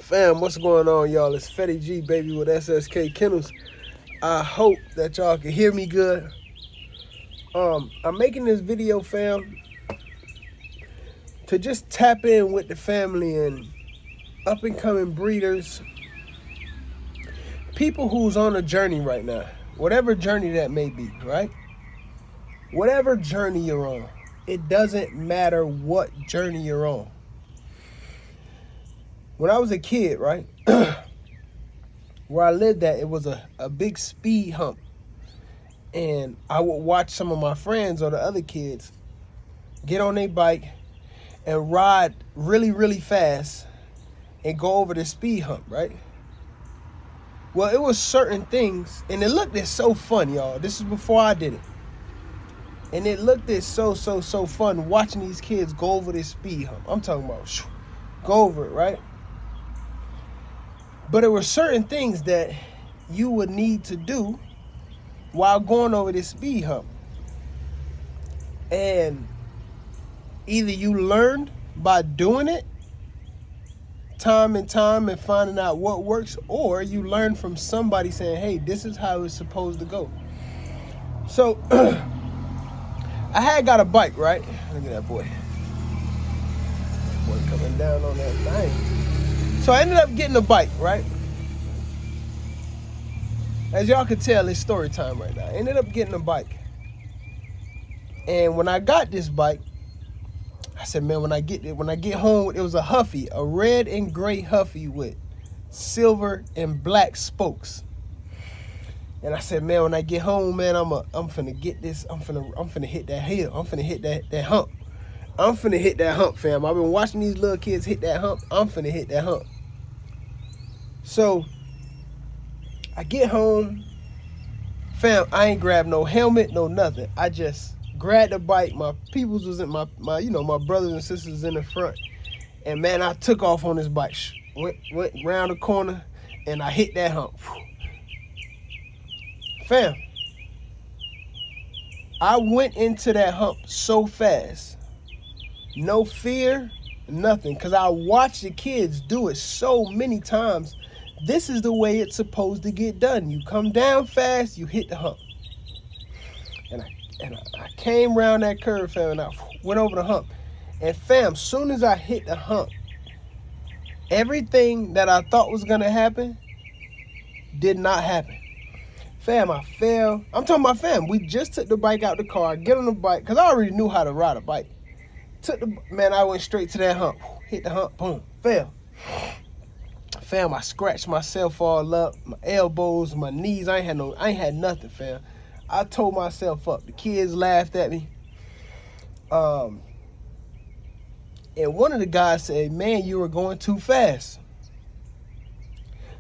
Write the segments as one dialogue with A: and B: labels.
A: Fam, what's going on, y'all? It's Fetty G, baby, with SSK Kennels. I hope that y'all can hear me good. I'm making this video, fam, to just tap in with the family and up-and-coming breeders, people who's on a journey right now, whatever journey that may be, right? Whatever journey you're on, it doesn't matter what journey you're on. When I was a kid, right, where I lived at, it was a big speed hump. And I would watch some of my friends or the other kids get on their bike and ride really, really fast and go over the speed hump, right? Well, it was certain things, and it looked so fun, y'all. This is before I did it. And it looked so fun watching these kids go over this speed hump. I'm talking about go over it, right? But there were certain things that you would need to do while going over this speed hump. And either you learned by doing it time and finding out what works, or you learn from somebody saying, hey, this is how it's supposed to go. So I had got a bike, right? Look at that boy. Boy coming down on that thing. So I ended up getting a bike, right? As y'all can tell, it's story time right now. I ended up getting a bike. And when I got this bike, I said, man, when I get home, it was a Huffy, a red and gray Huffy with silver and black spokes. And I said, man, when I get home, man, I'm finna get this. I'm finna hit that hill. I'm finna hit that hump. I'm finna hit that hump, fam. I've been watching these little kids hit that hump. I'm finna hit that hump. So I get home, fam, I ain't grabbed no helmet, no nothing. I just grabbed the bike. My peoples was in my brothers and sisters in the front. And man, I took off on this bike. Went round the corner and I hit that hump. Fam, I went into that hump so fast. No fear, nothing. Because I watched the kids do it so many times. This is the way it's supposed to get done. You come down fast, you hit the hump. And I came around that curve, fam, and I went over the hump. And fam, soon as I hit the hump, everything that I thought was gonna happen did not happen. Fam, I fell. I'm talking about, fam, we just took the bike out the car, get on the bike, because I already knew how to ride a bike. I went straight to that hump. Hit the hump, boom, fell. Fam, I scratched myself all up, my elbows, my knees. I ain't had nothing, fam. I tore myself up. The kids laughed at me. And one of the guys said, man, you were going too fast.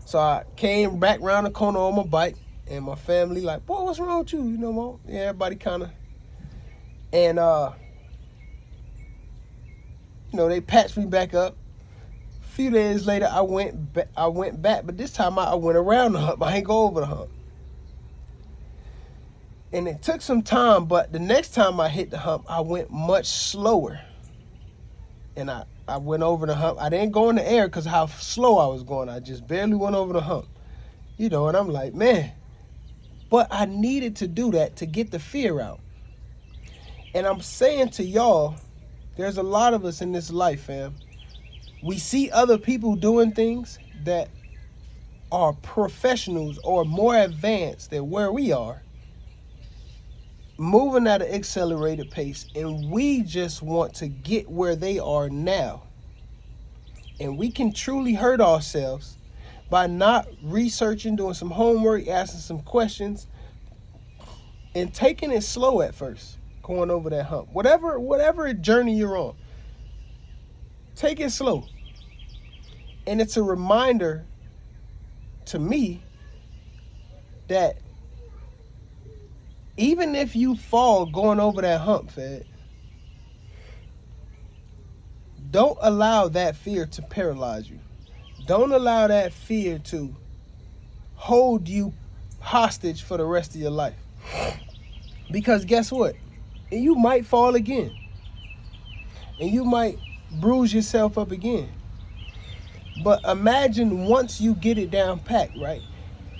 A: So I came back around the corner on my bike, and my family like, boy, what's wrong with you? You know, Mom? Yeah, everybody kind of. And, they patched me back up. A few days later, I went back, but this time I went around the hump. I ain't go over the hump. And it took some time, but the next time I hit the hump, I went much slower. And I went over the hump. I didn't go in the air because how slow I was going. I just barely went over the hump. And I'm like, man. But I needed to do that to get the fear out. And I'm saying to y'all, there's a lot of us in this life, fam. We see other people doing things that are professionals or more advanced than where we are, moving at an accelerated pace, and we just want to get where they are now. And we can truly hurt ourselves by not researching, doing some homework, asking some questions, and taking it slow at first, going over that hump. Whatever journey you're on, take it slow. And it's a reminder to me that even if you fall going over that hump, Fed, don't allow that fear to paralyze you. Don't allow that fear to hold you hostage for the rest of your life. Because guess what? You might fall again. And you might bruise yourself up again. But imagine once you get it down packed, right?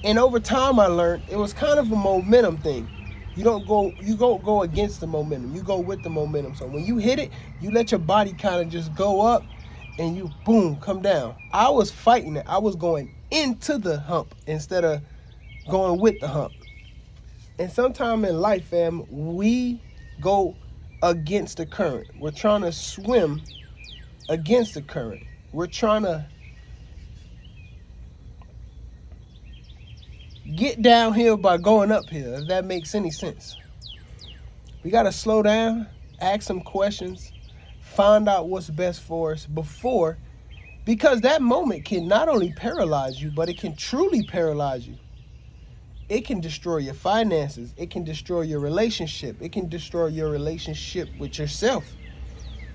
A: And over time, I learned it was kind of a momentum thing. You don't go against the momentum. You go with the momentum. So when you hit it, you let your body kind of just go up, and you boom come down. I was fighting it. I was going into the hump instead of going with the hump. And sometime in life, fam, we go against the current. We're trying to swim against the current. We're trying to get downhill by going uphill, if that makes any sense. We got to slow down, ask some questions, find out what's best for us before, because that moment can not only paralyze you, but it can truly paralyze you. It can destroy your finances. It can destroy your relationship. It can destroy your relationship with yourself.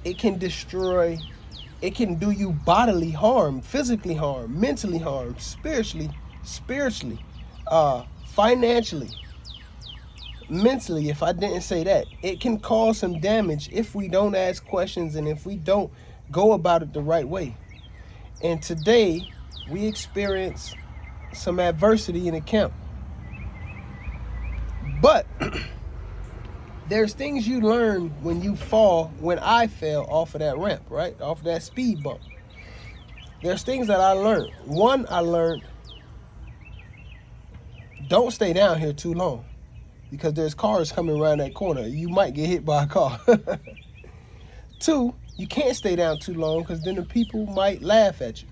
A: It can do you bodily harm, physically harm, mentally harm, spiritually, financially, mentally, if I didn't say that. It can cause some damage if we don't ask questions and if we don't go about it the right way. And today, we experience some adversity in the camp. But there's things you learn when you fall, when I fell off of that ramp, right? Off of that speed bump. There's things that I learned. One, I learned, don't stay down here too long because there's cars coming around that corner. You might get hit by a car. Two, you can't stay down too long because then the people might laugh at you,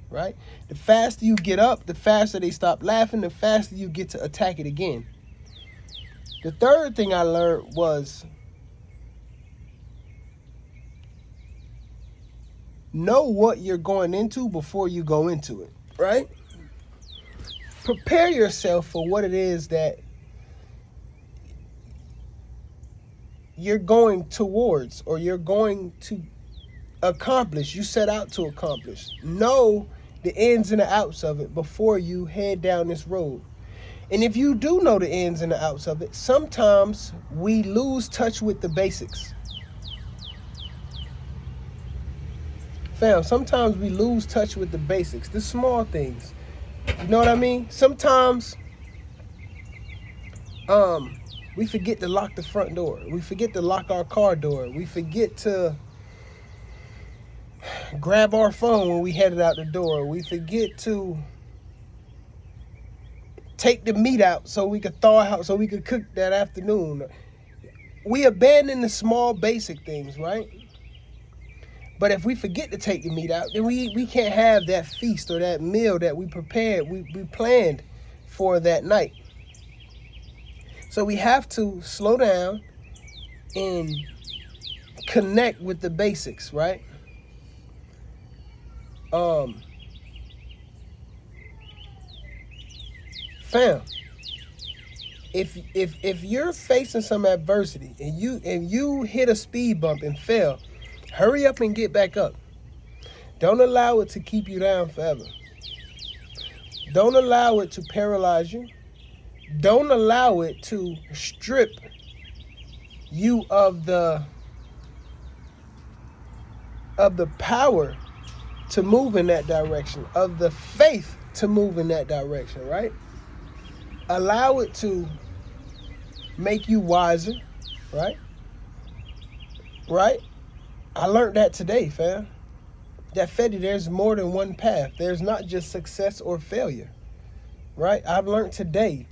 A: right? The faster you get up, the faster they stop laughing, the faster you get to attack it again. The third thing I learned was know what you're going into before you go into it, right? Prepare yourself for what it is that you're going towards or you're going to accomplish, you set out to accomplish. Know the ins and the outs of it before you head down this road. And if you do know the ins and the outs of it, sometimes we lose touch with the basics. Fam, sometimes we lose touch with the basics, the small things. You know what I mean? Sometimes we forget to lock the front door. We forget to lock our car door. We forget to grab our phone when we headed out the door. We forget to take the meat out so we could thaw out, so we could cook that afternoon. We abandon the small basic things, right? But if we forget to take the meat out, then we can't have that feast or that meal that we prepared, we planned for that night. So we have to slow down and connect with the basics, right? Fam, if you're facing some adversity and you hit a speed bump and fail, hurry up and get back up. Don't allow it to keep you down forever. Don't allow it to paralyze you. Don't allow it to strip you of the power to move in that direction, of the faith to move in that direction, right? Allow it to make you wiser, right? Right? I learned that today, fam. That Fetty, there's more than one path. There's not just success or failure, right? I've learned today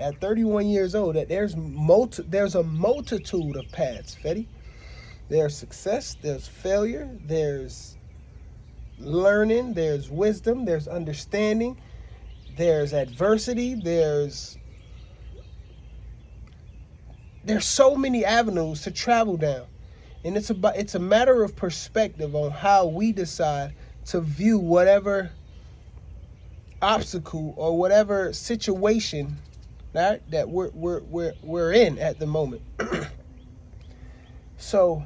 A: at 31 years old, that there's a multitude of paths, Fetty. There's success, there's failure, there's learning, there's wisdom, there's understanding, there's adversity, there's so many avenues to travel down. And it's a matter of perspective on how we decide to view whatever obstacle or whatever situation, right, that we're in at the moment. So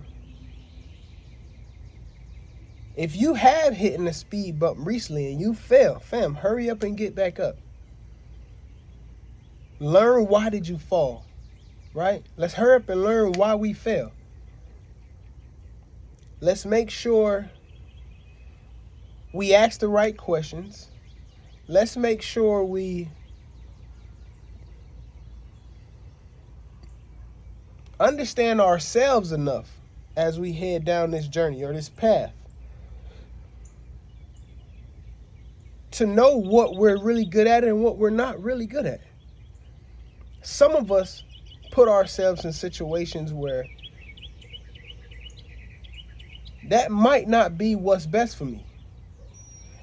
A: if you have hit a speed bump recently and you fail, fam, hurry up and get back up. Learn, why did you fall, right? Let's hurry up and learn why we fail. Let's make sure we ask the right questions. Let's make sure we understand ourselves enough as we head down this journey or this path to know what we're really good at and what we're not really good at. Some of us put ourselves in situations where that might not be what's best for me.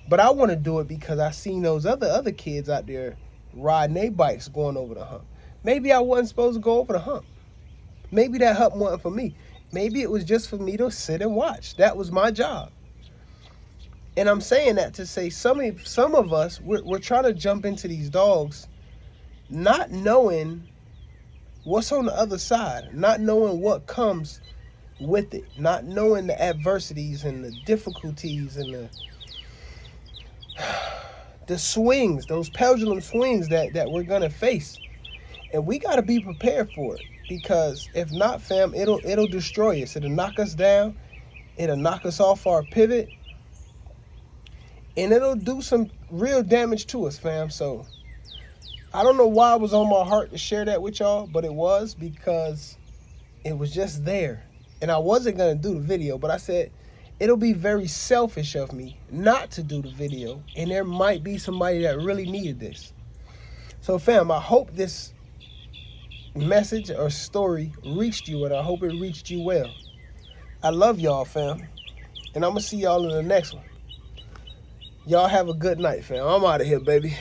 A: But I want to do it because I seen those other kids out there riding their bikes going over the hump. Maybe I wasn't supposed to go over the hump. Maybe that hump wasn't for me. Maybe it was just for me to sit and watch. That was my job. And I'm saying that to say some of us, we're trying to jump into these dogs not knowing what's on the other side, not knowing what comes with it, not knowing the adversities and the difficulties and the swings, those pendulum swings that we're gonna face. And we gotta be prepared for it, because if not, fam, it'll destroy us. It'll knock us down, it'll knock us off our pivot, and it'll do some real damage to us, fam. So I don't know why it was on my heart to share that with y'all, but it was because it was just there. And I wasn't gonna do the video, but I said it'll be very selfish of me not to do the video, and there might be somebody that really needed this. So fam, I hope this message or story reached you, and I hope it reached you well. I love y'all, fam, and I'm gonna see y'all in the next one. Y'all have a good night, fam. I'm out of here, baby.